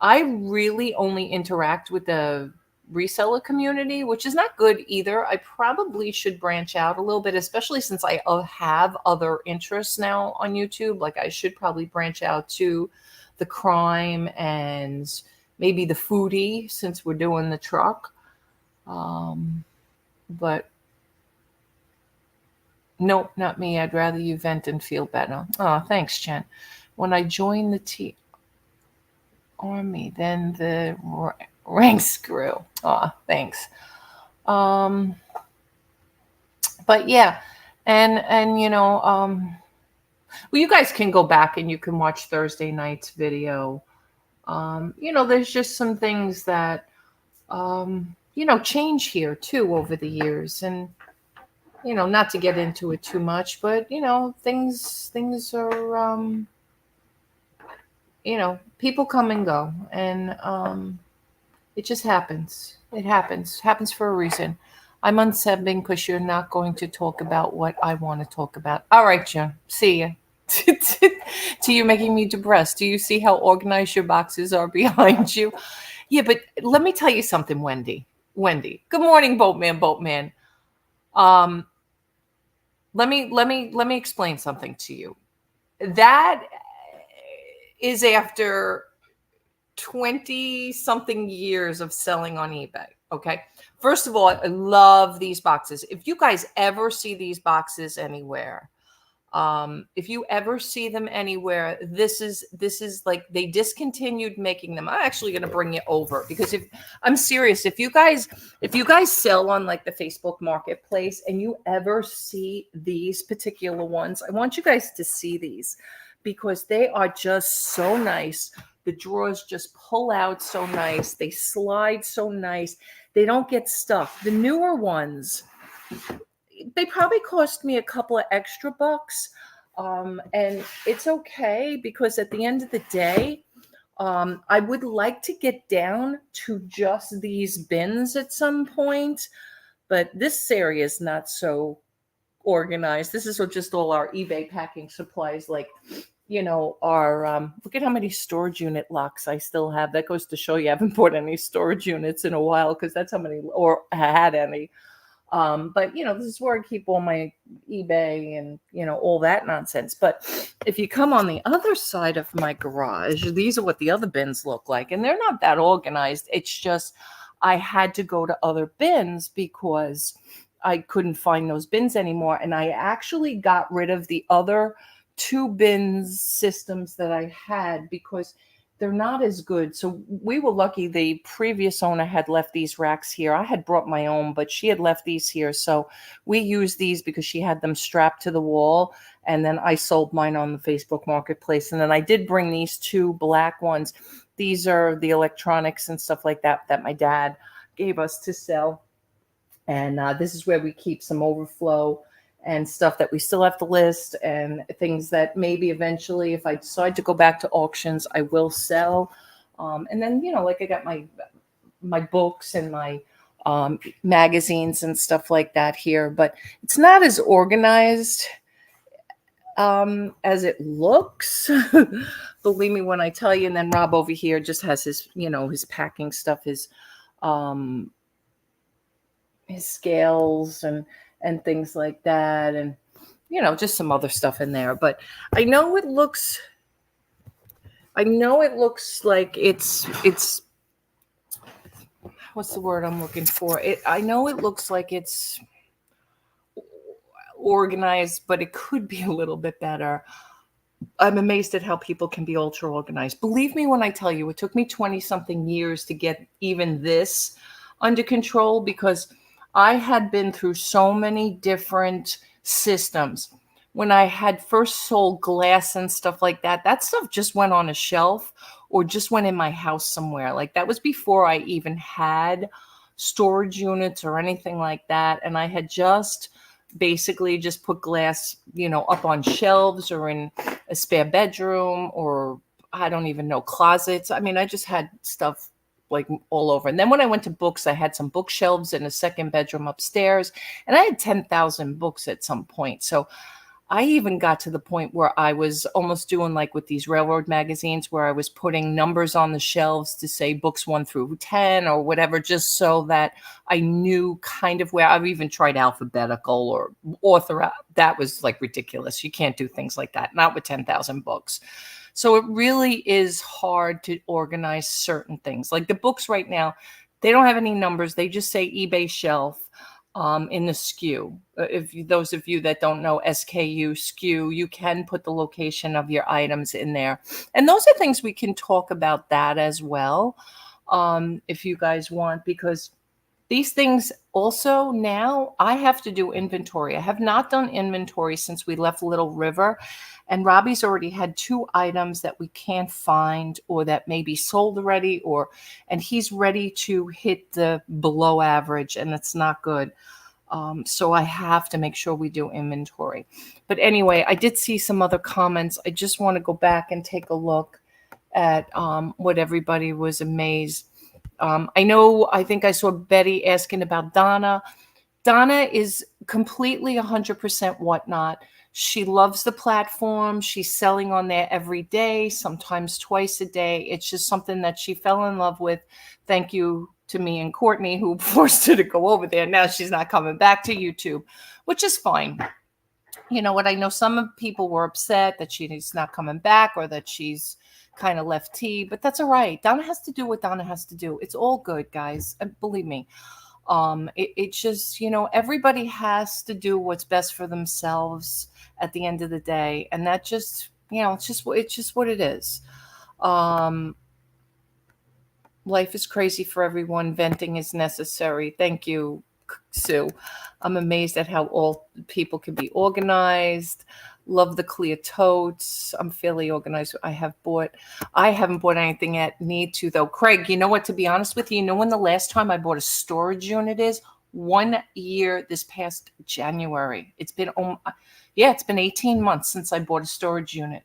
I really only interact with the reseller community, which is not good either. I probably should branch out a little bit, especially since I have other interests now on YouTube. Like, I should probably branch out to the crime and maybe the foodie, since we're doing the truck. But nope, not me. I'd rather you vent and feel better. Oh, thanks, Jen. When I joined the Army, then the ranks grew. Oh, thanks. But yeah, and well, you guys can go back and you can watch Thursday night's video. There's just some things that change here too over the years, and not to get into it too much, but things are people come and go, and it just happens. It happens for a reason. I'm unsubbing because you're not going to talk about what I want to talk about. All right, Jen. See ya. To you, making me depressed. Do you see how organized your boxes are behind you? Yeah, but let me tell you something, Wendy. Good morning, Boatman. Let me explain something to you. That is after 20 something years of selling on eBay. Okay. First of all, I love these boxes. If you guys ever see these boxes anywhere, if you ever see them anywhere, this is like, they discontinued making them. I'm actually going to bring you over, because I'm serious, if you guys sell on like the Facebook marketplace and you ever see these particular ones, I want you guys to see these, because they are just so nice. The drawers just pull out so nice. They slide so nice. They don't get stuck. The newer ones, they probably cost me a couple of extra bucks. And it's okay, because at the end of the day, I would like to get down to just these bins at some point, but this area is not so organized. This is just all our eBay packing supplies, like our look at how many storage unit locks I still have. That goes to show you I haven't bought any storage units in a while, because that's how many, or had any. But this is where I keep all my eBay and all that nonsense. But if you come on the other side of my garage, these are what the other bins look like, and they're not that organized. It's just I had to go to other bins because I couldn't find those bins anymore, and I actually got rid of the other 2 bins systems that I had, because they're not as good. So we were lucky the previous owner had left these racks here. I had brought my own, but she had left these here. So we used these because she had them strapped to the wall. And then I sold mine on the Facebook marketplace. And then I did bring these 2 black ones. These are the electronics and stuff like that my dad gave us to sell. And this is where we keep some overflow and stuff that we still have to list, and things that maybe eventually, if I decide to go back to auctions, I will sell. And then, like I got my books and my magazines and stuff like that here, but it's not as organized as it looks. Believe me when I tell you. And then Rob over here just has his, his packing stuff, his scales and things like that, and just some other stuff in there. But I know it looks like it's what's the word I'm looking for? I know it looks like it's organized, but it could be a little bit better. I'm amazed at how people can be ultra organized. Believe me when I tell you, it took me 20 something years to get even this under control, because I had been through so many different systems. When I had first sold glass and stuff like that, that stuff just went on a shelf or just went in my house somewhere. Like, that was before I even had storage units or anything like that. And I had just basically just put glass, up on shelves or in a spare bedroom, or I don't even know, closets. I mean, I just had stuff like all over. And then when I went to books, I had some bookshelves in a second bedroom upstairs, and I had 10,000 books at some point. So I even got to the point where I was almost doing like with these railroad magazines, where I was putting numbers on the shelves to say books 1 through 10 or whatever, just so that I knew kind of where. I've even tried alphabetical or author. That was like ridiculous. You can't do things like that, not with 10,000 books. So it really is hard to organize certain things. Like the books right now, they don't have any numbers. They just say eBay shelf. In the SKU. Those of you that don't know SKU, SKU, you can put the location of your items in there. And those are things we can talk about that as well, if you guys want, because these things also, now I have to do inventory. I have not done inventory since we left Little River, and Robbie's already had 2 items that we can't find or that may be sold already, and he's ready to hit the below average, and it's not good. So I have to make sure we do inventory. But anyway, I did see some other comments. I just want to go back and take a look at what everybody was amazed. I think I saw Betty asking about Donna. Donna is completely 100% Whatnot. She loves the platform. She's selling on there every day, sometimes twice a day. It's just something that she fell in love with. Thank you to me and Courtney, who forced her to go over there. Now she's not coming back to YouTube, which is fine. You know what? I know some people were upset that she's not coming back or that she's kind of left T, but that's all right. Donna has to do what Donna has to do. It's all good, guys. Believe me. It's just, everybody has to do what's best for themselves at the end of the day. And that just, it's just what it is. Life is crazy for everyone. Venting is necessary. Thank you, Sue. I'm amazed at how all people can be organized. Love the clear totes. I'm fairly organized. I haven't bought anything yet. Need to, though. Craig, you know what? To be honest with you, when the last time I bought a storage unit is? 1 year this past January. It's been 18 months since I bought a storage unit.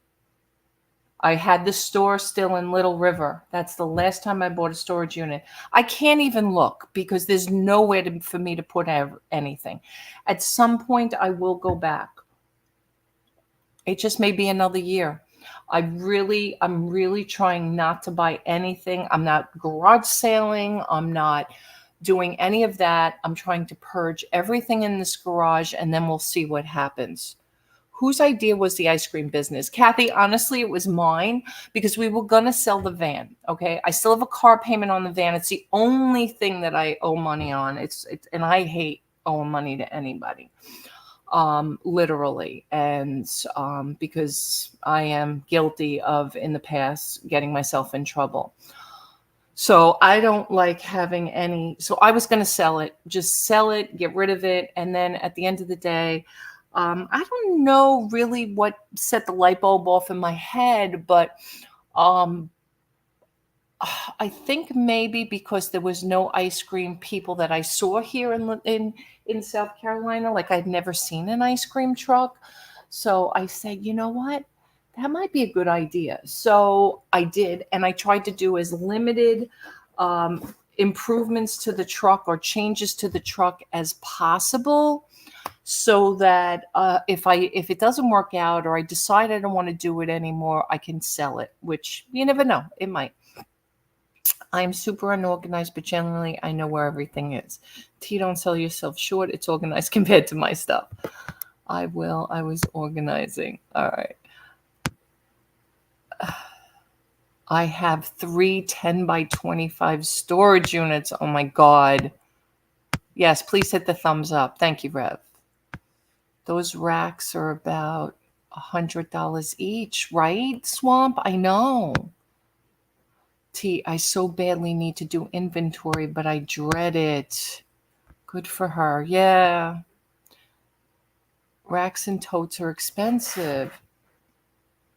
I had the store still in Little River. That's the last time I bought a storage unit. I can't even look because there's nowhere for me to put anything. At some point, I will go back. It just may be another year. I'm really trying not to buy anything. I'm not garage sailing. I'm not doing any of that. I'm trying to purge everything in this garage, and then we'll see what happens. Whose idea was the ice cream business? Kathy, honestly, it was mine because we were going to sell the van. Okay. I still have a car payment on the van. It's the only thing that I owe money on. And I hate owing money to anybody. Literally. And, because I am guilty of in the past getting myself in trouble. So I don't like having any. So I was going to sell it, just sell it, get rid of it. And then at the end of the day, I don't know really what set the light bulb off in my head, but I think maybe because there was no ice cream people that I saw here in South Carolina. Like I'd never seen an ice cream truck. So I said, you know what? That might be a good idea. So I did, and I tried to do as limited improvements to the truck or changes to the truck as possible, so that if it doesn't work out or I decide I don't want to do it anymore, I can sell it. Which you never know, it might. I'm super unorganized, but generally I know where everything is. T, don't sell yourself short. It's organized compared to my stuff. I will. I was organizing. All right. I have 3 10 by 25 storage units. Oh my God. Yes, please hit the thumbs up. Thank you, Rev. Those racks are about $100 each, right, Swamp? I know. T, I so badly need to do inventory, but I dread it. Good for her. Yeah. Racks and totes are expensive.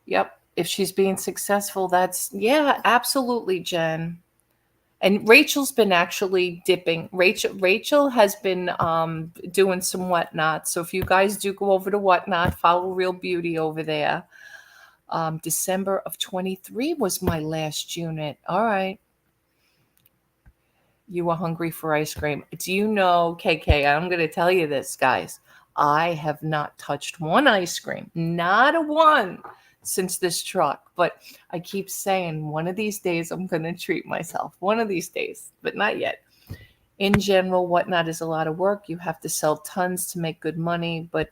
Yep. If she's being successful, yeah, absolutely, Jen. And Rachel's been actually dipping. Rachel has been doing some Whatnot. So if you guys do go over to Whatnot, follow Real Beauty over there. December of 23 was my last unit. All right. You were hungry for ice cream. Do you know, KK, I'm going to tell you this, guys. I have not touched one ice cream, not a one, since this truck. But I keep saying one of these days I'm going to treat myself. One of these days, but not yet. In general, Whatnot is a lot of work. You have to sell tons to make good money, but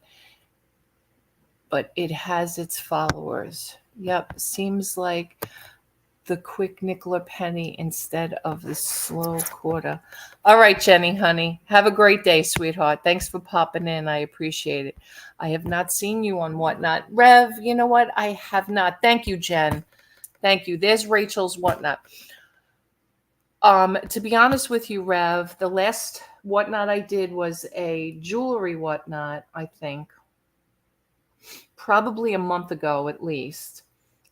it has its followers. Yep, seems like the quick nickel or penny instead of the slow quarter. All right, Jenny, honey. Have a great day, sweetheart. Thanks for popping in. I appreciate it. I have not seen you on Whatnot. Rev, you know what? I have not. Thank you, Jen. Thank you. There's Rachel's Whatnot. To be honest with you, Rev, the last Whatnot I did was a jewelry Whatnot, I think. Probably a month ago at least.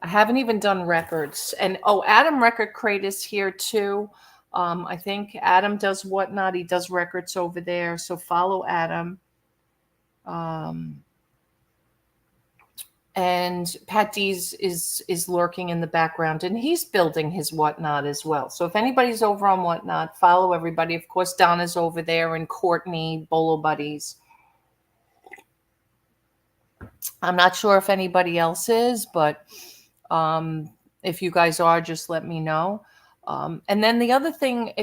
I haven't even done records. And Adam Record Crate is here too. I think Adam does Whatnot. He does records over there. So follow Adam. And Pat D's is lurking in the background, and he's building his Whatnot as well. So if anybody's over on Whatnot, follow everybody. Of course, Donna's over there, and Courtney, Bolo Buddies. I'm not sure if anybody else is, but if you guys are, just let me know. And then the other thing,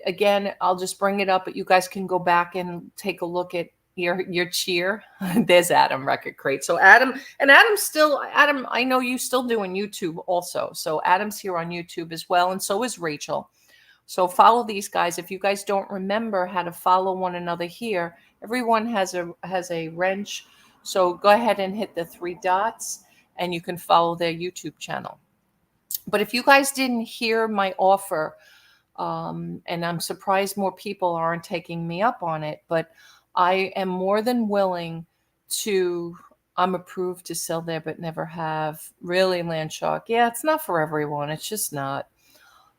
again, I'll just bring it up, but you guys can go back and take a look at your cheer. There's Adam Record Crate. So Adam, I know you still doing YouTube also. So Adam's here on YouTube as well. And so is Rachel. So follow these guys. If you guys don't remember how to follow one another here, everyone has a wrench. So go ahead and hit the 3 dots and you can follow their YouTube channel. But if you guys didn't hear my offer, and I'm surprised more people aren't taking me up on it, but I am more than willing to, I'm approved to sell there, but never have. Really, Landshark? Yeah, it's not for everyone. It's just not.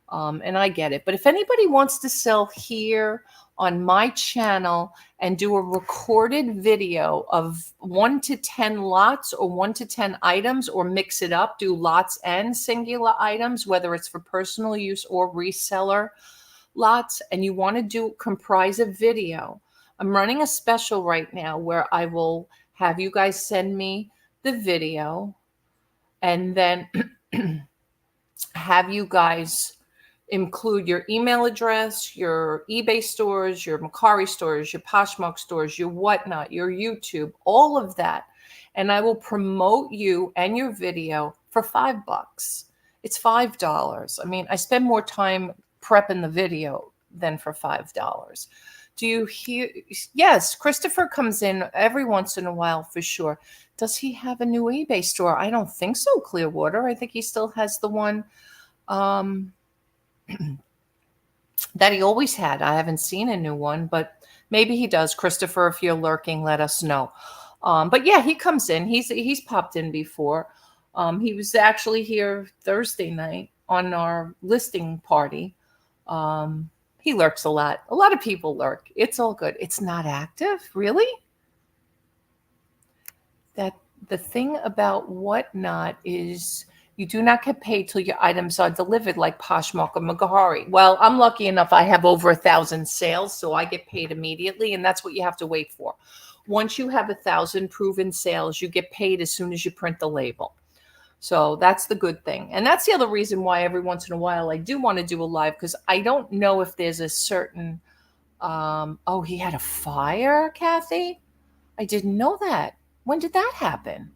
And I get it. But if anybody wants to sell here on my channel and do a recorded video of 1 to 10 lots or 1 to 10 items, or mix it up, do lots and singular items, whether it's for personal use or reseller lots, and you want to comprise a video, I'm running a special right now where I will have you guys send me the video and then have you guys include your email address, your eBay stores, your Mercari stores, your Poshmark stores, your Whatnot, your YouTube, all of that. And I will promote you and your video for $5. It's $5. I mean, I spend more time prepping the video than for $5. Do you hear? Yes, Christopher comes in every once in a while for sure. Does he have a new eBay store? I don't think so, Clearwater. I think he still has the one that he always had. I haven't seen a new one, but maybe he does. Christopher, if you're lurking, let us know. But yeah, he comes in. He's popped in before. He was actually here Thursday night. on our listing party. He lurks a lot. A lot of people lurk. It's all good. It's not active, really? That the thing about Whatnot is you do not get paid till your items are delivered, like Poshmark or Magahari. Well, I'm lucky enough I have over 1,000 sales, so I get paid immediately, and that's what you have to wait for. Once you have 1,000 proven sales, you get paid as soon as you print the label. So that's the good thing. And that's the other reason why every once in a while I do want to do a live, because I don't know if there's a certain, oh, he had a fire, Kathy? I didn't know that. When did that happen?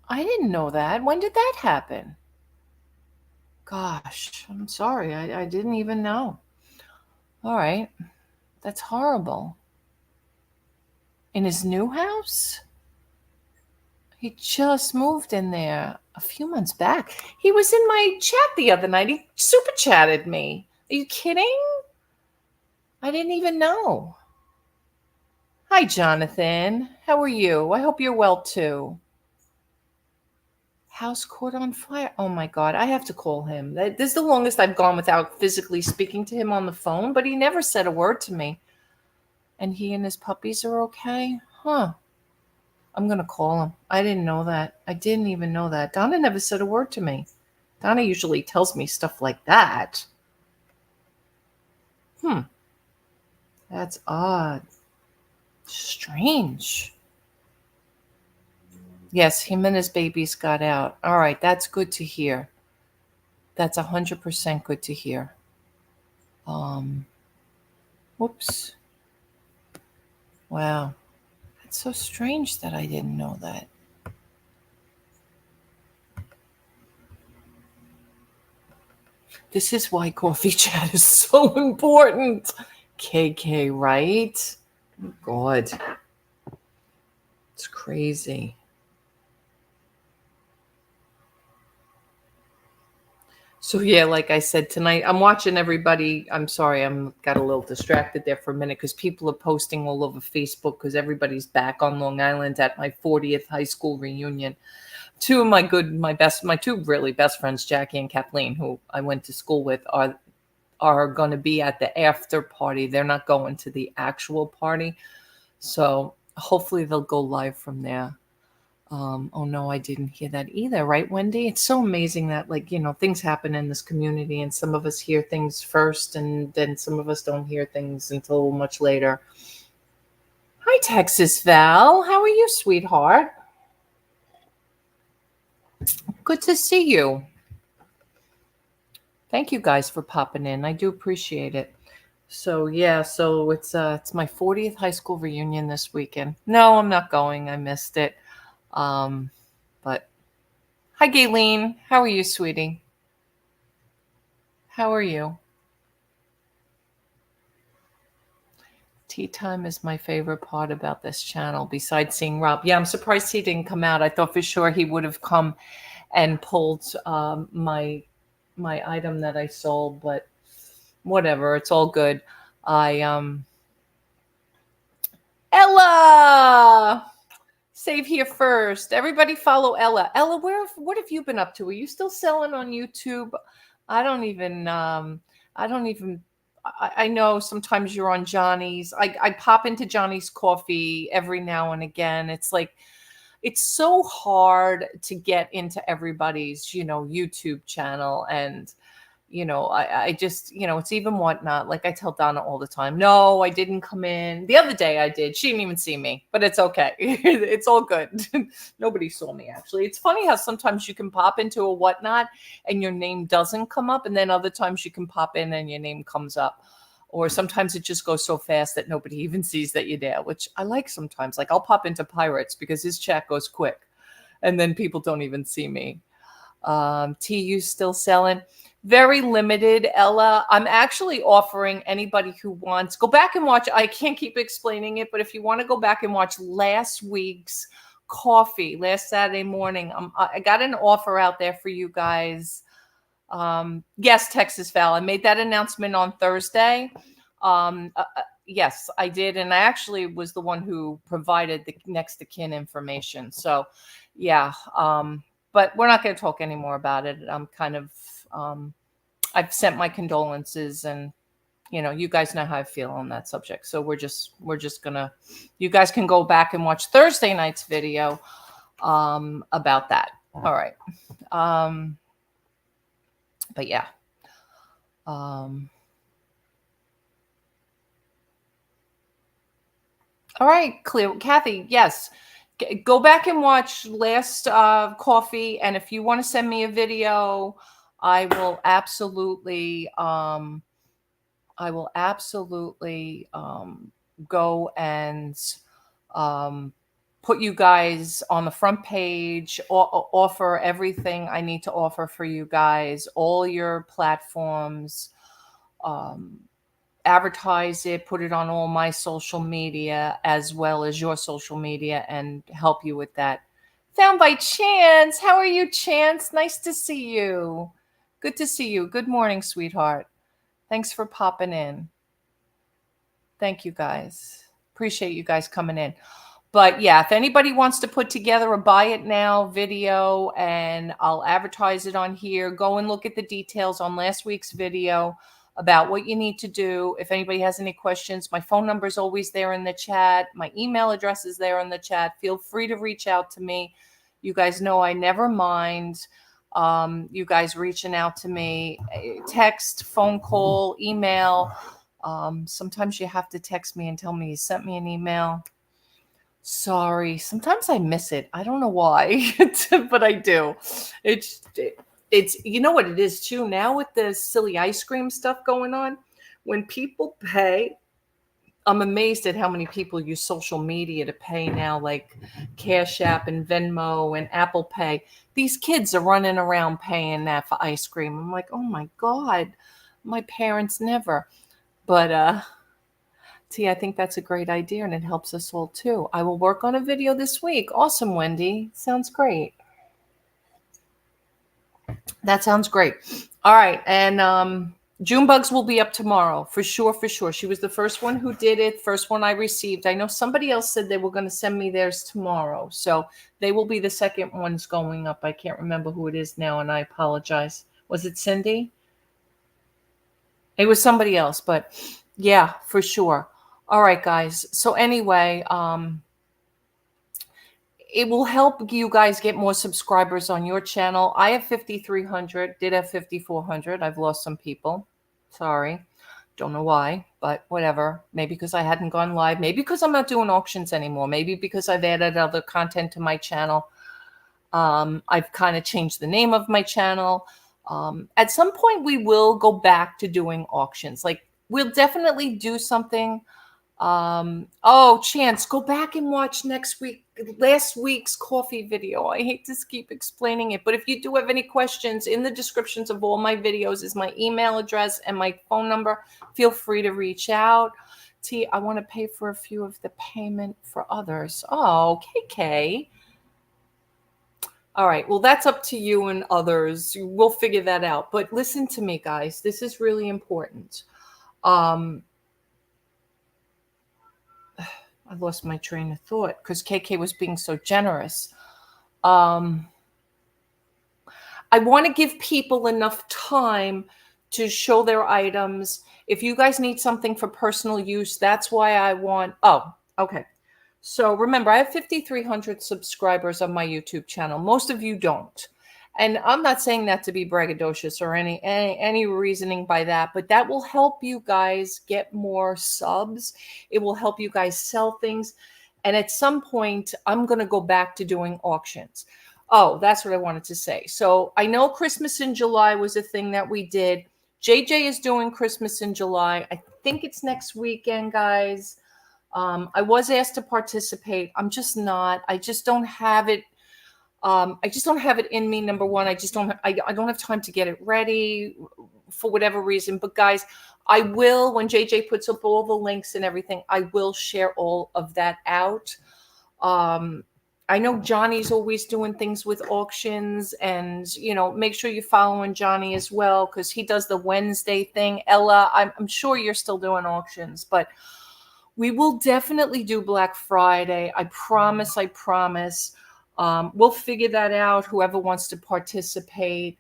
I didn't know that. When did that happen? Gosh, I'm sorry. I didn't even know. All right. That's horrible. In his new house? He just moved in there a few months back. He was in my chat the other night. He super chatted me. Are you kidding? I didn't even know. Hi, Jonathan. How are you? I hope you're well too. House caught on fire. Oh my God, I have to call him. This is the longest I've gone without physically speaking to him on the phone, but he never said a word to me. And he and his puppies are okay? Huh. I'm going to call him. I didn't know that. I didn't even know that. Donna never said a word to me. Donna usually tells me stuff like that. That's odd. Strange. Yes, him and his babies got out. All right, that's good to hear. That's 100% good to hear. Whoops. Wow. That's so strange that I didn't know that. This is why coffee chat is so important. KK, right? Oh, God. It's crazy. So yeah, like I said tonight, I'm watching everybody. I'm sorry, I'm got a little distracted there for a minute because people are posting all over Facebook because everybody's back on Long Island at my 40th high school reunion. Two of my two really best friends, Jackie and Kathleen, who I went to school with, are going to be at the after party. They're not going to the actual party, so hopefully they'll go live from there. Oh no, I didn't hear that either. Right, Wendy? It's so amazing that things happen in this community and some of us hear things first and then some of us don't hear things until much later. Hi, Texas Val. How are you, sweetheart? Good to see you. Thank you guys for popping in. I do appreciate it. So yeah, so it's my 40th high school reunion this weekend. No, I'm not going. I missed it. But hi, Gayleen. How are you, sweetie? How are you? Tea time is my favorite part about this channel, besides seeing Rob. Yeah, I'm surprised he didn't come out. I thought for sure he would have come and pulled my item that I sold, but whatever. It's all good. Ella! Save here first. Everybody follow Ella. Ella, what have you been up to? Are you still selling on YouTube? I know sometimes you're on Johnny's. I pop into Johnny's Coffee every now and again. It's like, it's so hard to get into everybody's, YouTube channel. And I just, it's even Whatnot. Like I tell Donna all the time, no, I didn't come in. The other day I did. She didn't even see me, but it's okay. It's all good. Nobody saw me, actually. It's funny how sometimes you can pop into a Whatnot and your name doesn't come up. And then other times you can pop in and your name comes up. Or sometimes it just goes so fast that nobody even sees that you're there, which I like sometimes. Like I'll pop into Pirates because his chat goes quick. And then people don't even see me. T, you still selling? Very limited, Ella. I'm actually offering anybody who wants, go back and watch. I can't keep explaining it, but if you want to go back and watch last week's coffee, last Saturday morning, I got an offer out there for you guys. Yes, Texas Val. I made that announcement on Thursday. Yes, I did. And I actually was the one who provided the next of kin information. So yeah, but we're not going to talk anymore about it. I'm kind of, I've sent my condolences, and you guys know how I feel on that subject. So we're just gonna, you guys can go back and watch Thursday night's video about that. All right. But yeah. All right, clear. Kathy, yes. Go back and watch last coffee, and if you want to send me a video, I will absolutely go and put you guys on the front page, offer everything I need to offer for you guys, all your platforms, advertise it, put it on all my social media as well as your social media, and help you with that. Found by Chance. How are you, Chance? Nice to see you. Good to see you. Good morning, sweetheart. Thanks for popping in. Thank you, guys. Appreciate you guys coming in. But yeah, if anybody wants to put together a buy it now video, and I'll advertise it on here, go and look at the details on last week's video about what you need to do. If anybody has any questions, my phone number is always there in the chat. My email address is there in the chat. Feel free to reach out to me. You guys know I never mind you guys reaching out to me. Text, phone call, email. Sometimes you have to text me and tell me you sent me an email. Sorry. Sometimes I miss it. I don't know why, but I do. It's you know what it is too now with the silly ice cream stuff going on. When people pay, I'm amazed at how many people use social media to pay now, like Cash App and Venmo and Apple Pay. These kids are running around paying that for ice cream. I'm like, oh my God, my parents never. But T, I think that's a great idea, and it helps us all too. I will work on a video this week. Awesome, Wendy. Sounds great. That sounds great. All right. And June Bugs will be up tomorrow for sure. For sure. She was the first one who did it. First one I received. I know somebody else said they were going to send me theirs tomorrow. So they will be the second ones going up. I can't remember who it is now, and I apologize. Was it Cindy? It was somebody else, but yeah, for sure. All right, guys. So anyway, it will help you guys get more subscribers on your channel. I have 5,300, did have 5,400. I've lost some people. Sorry. Don't know why, but whatever. Maybe because I hadn't gone live. Maybe because I'm not doing auctions anymore. Maybe because I've added other content to my channel. I've kind of changed the name of my channel. At some point, we will go back to doing auctions. Like, we'll definitely do something. Oh, Chance, go back and watch last week's coffee video. I hate to keep explaining it, but if you do have any questions, in the descriptions of all my videos is my email address and my phone number. Feel free to reach out. T, I want to pay for a few of the payment for others. Oh, KK. All right. Well, that's up to you and others. We'll figure that out. But listen to me, guys. This is really important. I lost my train of thought because KK was being so generous. I want to give people enough time to show their items. If you guys need something for personal use, that's why I want. Oh, okay. So remember, I have 5,300 subscribers on my YouTube channel. Most of you don't. And I'm not saying that to be braggadocious or any reasoning by that, but that will help you guys get more subs. It will help you guys sell things. And at some point, I'm going to go back to doing auctions. Oh, that's what I wanted to say. So I know Christmas in July was a thing that we did. JJ is doing Christmas in July. I think it's next weekend, guys. I was asked to participate. I'm just not. I just don't have it. I just don't have it in me. Number one, I just don't. I don't have time to get it ready for whatever reason. But guys, I will, when JJ puts up all the links and everything, I will share all of that out. I know Johnny's always doing things with auctions, and make sure you're following Johnny as well, because he does the Wednesday thing. Ella, I'm sure you're still doing auctions, but we will definitely do Black Friday. I promise. We'll figure that out. Whoever wants to participate,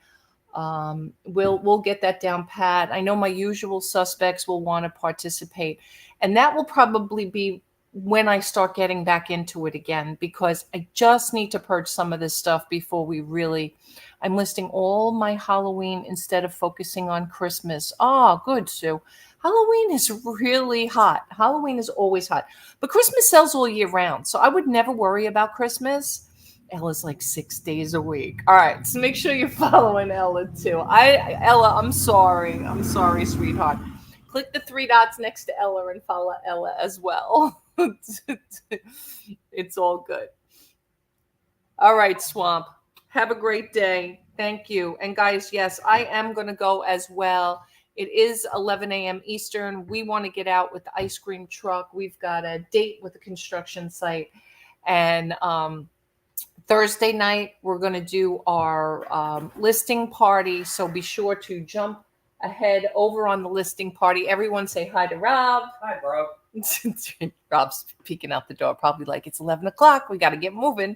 we'll get that down pat. I know my usual suspects will want to participate, and that will probably be when I start getting back into it again, because I just need to purge some of this stuff before we really. I'm listing all my Halloween instead of focusing on Christmas. Oh, good, Sue. Halloween is really hot. Halloween is always hot, but Christmas sells all year round, so I would never worry about Christmas. Ella's like 6 days a week. All right, so make sure you're following Ella too. Ella, I'm sorry. I'm sorry, sweetheart. Click the 3 dots next to Ella and follow Ella as well. It's all good. All right, Swamp. Have a great day. Thank you. And guys, yes, I am going to go as well. It is 11 a.m. Eastern. We want to get out with the ice cream truck. We've got a date with the construction site. And Thursday night, we're going to do our listing party. So be sure to jump ahead over on the listing party. Everyone say hi to Rob. Hi, bro. Rob's peeking out the door, probably like, it's 11 o'clock. We got to get moving.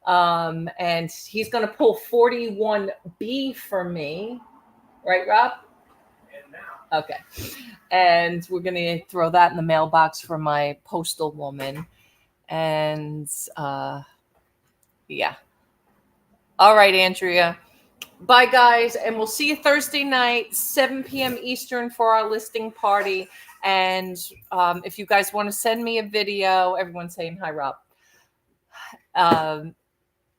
And he's going to pull 41B for me. Right, Rob? And now. Okay. And we're going to throw that in the mailbox for my postal woman. And yeah. All right, Andrea. Bye, guys. And we'll see you Thursday night, 7 p.m. Eastern for our listing party. And if you guys want to send me a video, everyone's saying hi, Rob.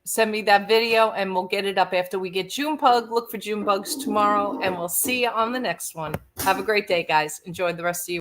Send me that video and we'll get it up after we get Junebug. Look for Junebugs tomorrow and we'll see you on the next one. Have a great day, guys. Enjoy the rest of your